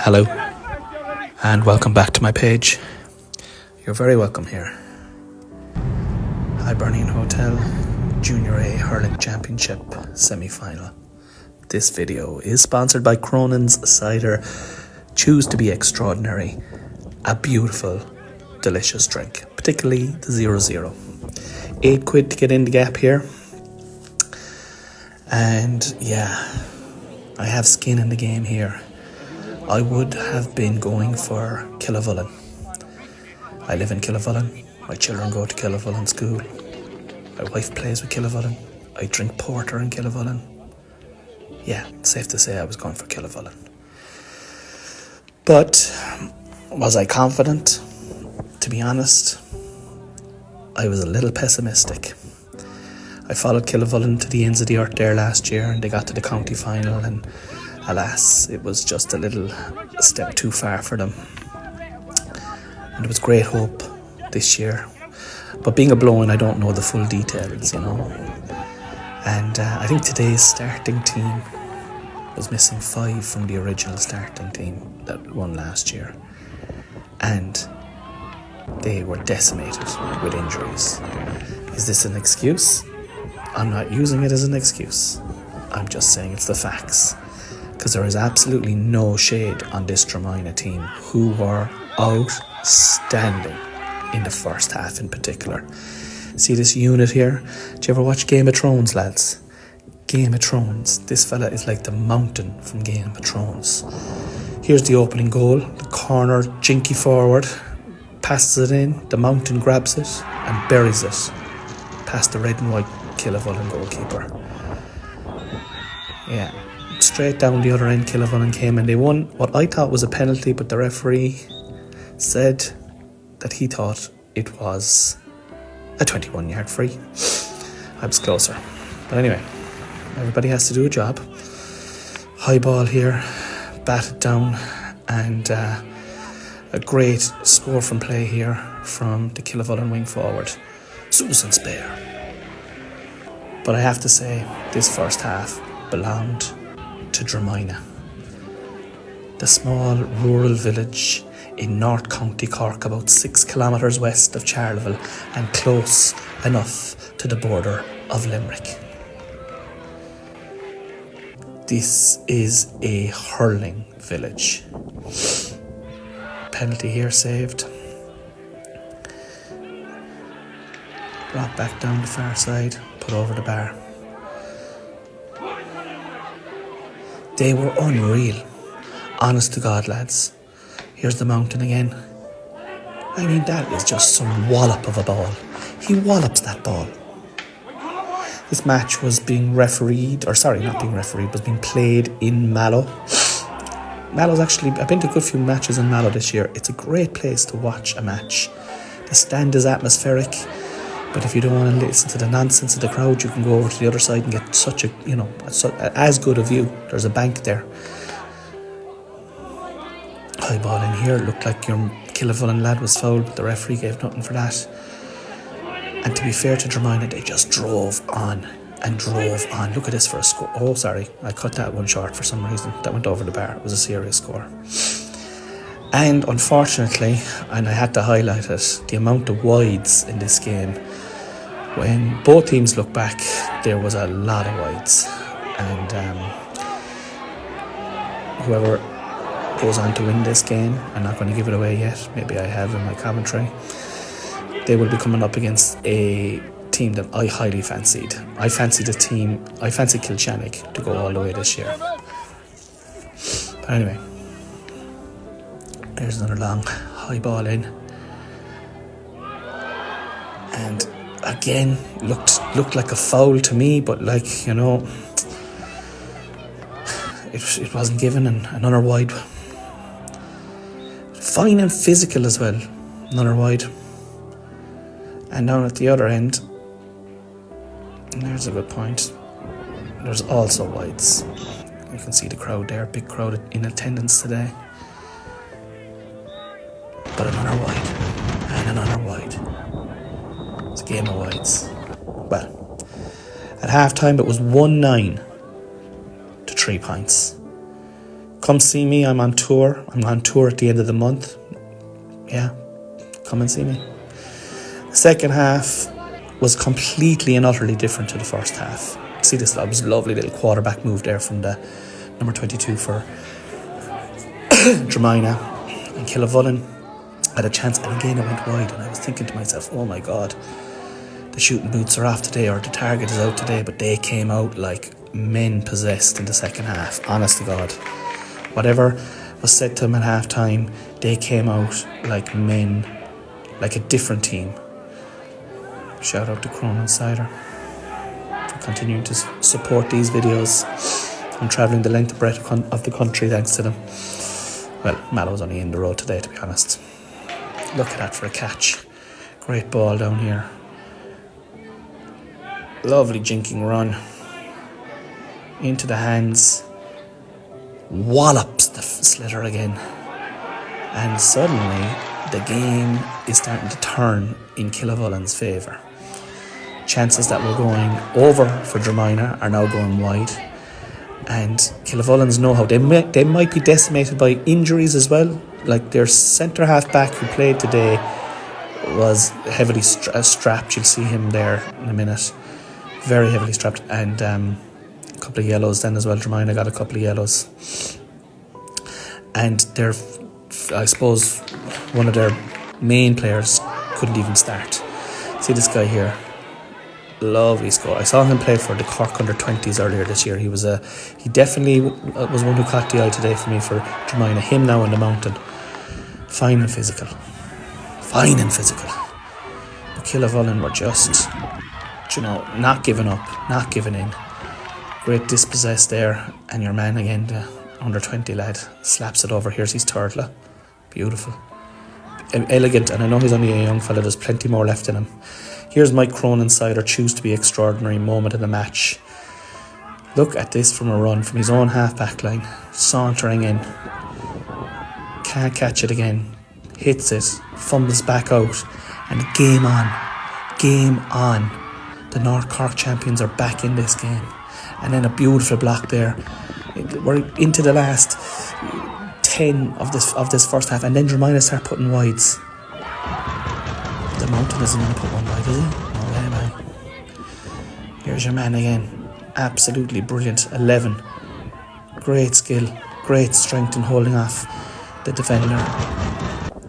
Hello, and welcome back to my page. You're very welcome here. Hibernian Hotel Junior A Hurling Championship Semi-Final. This video is sponsored by Cronin's Cider. Choose to be extraordinary. A beautiful, delicious drink, particularly the 0-0. £8 to get in the gap here. And yeah, I have skin in the game here. I would have been going for Killavullen. I live in Killavullen. My children go to Killavullen school. My wife plays with Killavullen. I drink porter in Killavullen. Yeah, it's safe to say I was going for Killavullen. But was I confident? To be honest, I was a little pessimistic. I followed Killavullen to the ends of the earth there last year, and they got to the county final, and alas, it was just a little step too far for them. And there was great hope this year. But being a blow-in, I don't know the full details, And I think today's starting team was missing 5 from the original starting team that won last year. And they were decimated with injuries. Is this an excuse? I'm not using it as an excuse. I'm just saying it's the facts. Because there is absolutely no shade on this Dromina team, who were outstanding in the first half in particular. See this unit here? Do you ever watch Game of Thrones, lads? Game of Thrones. This fella is like the mountain from Game of Thrones. Here's the opening goal. The corner, jinky forward, passes it in. The mountain grabs it and buries it past the red and white Killavullen goalkeeper. Yeah. Straight down the other end, Killavullen came and they won what I thought was a penalty, but the referee said that he thought it was a 21-yard free. I was closer. But anyway, everybody has to do a job. High ball here, batted down, and a great score from play here from the Killavullen wing forward, Susan Spear. But I have to say, this first half belonged to Dromina, the small rural village in North County Cork, about 6 kilometres west of Charleville and close enough to the border of Limerick. This is a hurling village. Penalty here saved. Brought back down the far side, put over the bar. They were unreal. Honest to God, lads. Here's the mountain again. I mean, that is just some wallop of a ball. He wallops that ball. This match was being was being played in Mallow. Mallow's actually, I've been to a good few matches in Mallow this year. It's a great place to watch a match. The stand is atmospheric. But if you don't want to listen to the nonsense of the crowd, you can go over to the other side and get such a, as good a view. There's a bank there. High ball in here. Looked like your Killavullen lad was fouled, but the referee gave nothing for that. And to be fair to Dromina, they just drove on and drove on. Look at this for a score. Oh, sorry. I cut that one short for some reason. That went over the bar. It was a serious score. And unfortunately, and I had to highlight it, the amount of wides in this game. When both teams look back, there was a lot of wides. And whoever goes on to win this game, I'm not going to give it away yet, maybe I have in my commentary, they will be coming up against a team that I highly fancied. I fancied Kilshannig to go all the way this year. But anyway, there's another long high ball in. And again, looked like a foul to me, but it wasn't given, and another wide. Fine and physical as well, another wide. And down at the other end, and there's a good point, there's also wides. You can see the crowd there, big crowd in attendance today. But another wide, and another wide. It's a game of wides. Well, at half time it was 1-9 to 3 points. Come see me, I'm on tour. I'm on tour at the end of the month. Yeah, come and see me. The second half was completely and utterly different to the first half. See this lovely little quarterback move there from the number 22 for Dromina. And Killavullen had a chance, and again it went wide, and I was thinking to myself, oh my God, the shooting boots are off today, or the target is out today, but they came out like men possessed in the second half. Honest to God, whatever was said to them at half time, they came out like men, like a different team. Shout out to Cronin Cider for continuing to support these videos. I'm travelling the length and breadth of the country thanks to them. Well, Mallow's only in the road today, to be honest. Look at that for a catch. Great ball down here. Lovely jinking run. Into the hands. Wallops the sliotar again. And suddenly the game is starting to turn in Killavullen's favour. Chances that were going over for Dromina are now going wide. And Killavullen's know how. They might be decimated by injuries as well. Like their centre half back who played today was heavily strapped. You'll see him there in a minute. Very heavily strapped. And a couple of yellows then as well. Dromina got a couple of yellows. And I suppose one of their main players couldn't even start. See this guy here. Lovely score. I saw him play for the Cork under-20s earlier this year. He definitely was one who caught the eye today for me for Dromina. Him now on the mountain. Fine and physical. Fine and physical. But Killavullen were just, not giving up, not giving in. Great dispossess there. And your man again, the under-20 lad, slaps it over. Here's his turtle. Beautiful. Elegant, and I know he's only a young fella. There's plenty more left in him. Here's Mike Cronin Cider, choose to be extraordinary moment in the match. Look at this from a run from his own half-back line. Sauntering in. Can't catch it again. Hits it. Fumbles back out. And game on. Game on. The North Cork champions are back in this game. And then a beautiful block there. We're into the last 10 of this first half. And then Dromina start putting wides. The mountain isn't going to put one wide, is he? No way, man. Here's your man again. Absolutely brilliant. 11. Great skill. Great strength in holding off the defender.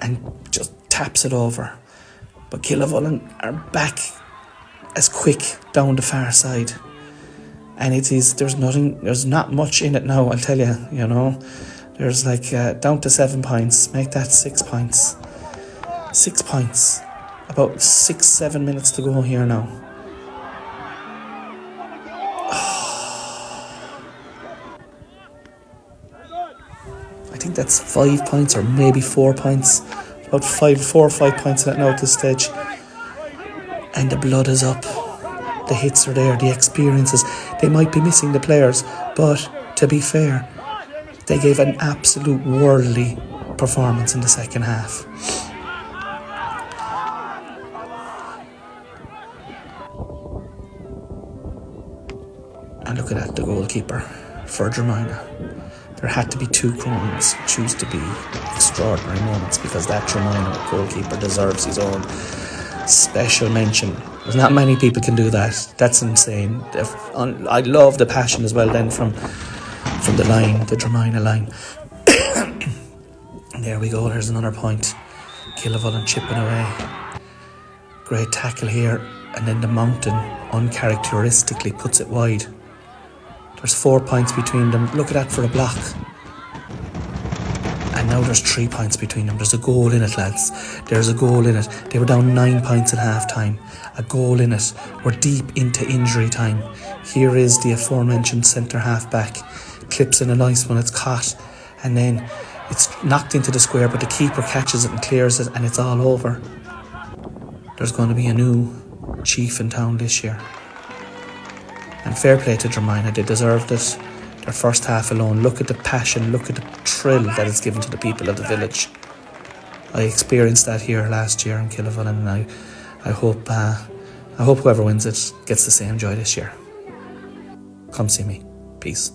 And just taps it over. But Killavullen are back as quick down the far side. And there's not much in it now, I'll tell you, There's down to 7 points. Make that 6 points. 6 points. About 6-7 minutes to go here now. I think that's 5 points or maybe 4 points. About 4 or 5 points in it now at this stage. And the blood is up. The hits are there, the experiences. They might be missing the players, but to be fair, they gave an absolute worldly performance in the second half. And look at that, the goalkeeper for Dromina. There had to be 2 Cronins choose to be extraordinary moments, because that Dromina goalkeeper deserves his own special mention. There's not many people can do that. That's insane. I love the passion as well then from the line, the Dromina line. There we go, there's another point. Killavullen chipping away. Great tackle here, and then the mountain uncharacteristically puts it wide. There's 4 points between them. Look at that for a block. And now there's 3 points between them. There's a goal in it, lads. There's a goal in it. They were down 9 points at half time. A goal in it. We're deep into injury time. Here is the aforementioned centre half back. Clips in a nice one. It's caught. And then it's knocked into the square, but the keeper catches it and clears it, and it's all over. There's going to be a new chief in town this year. And fair play to Dromina, they deserved it. Their first half alone, look at the passion, look at the thrill that is given to the people of the village. I experienced that here last year in Killavullen, and I hope whoever wins it gets the same joy this year. Come see me. Peace.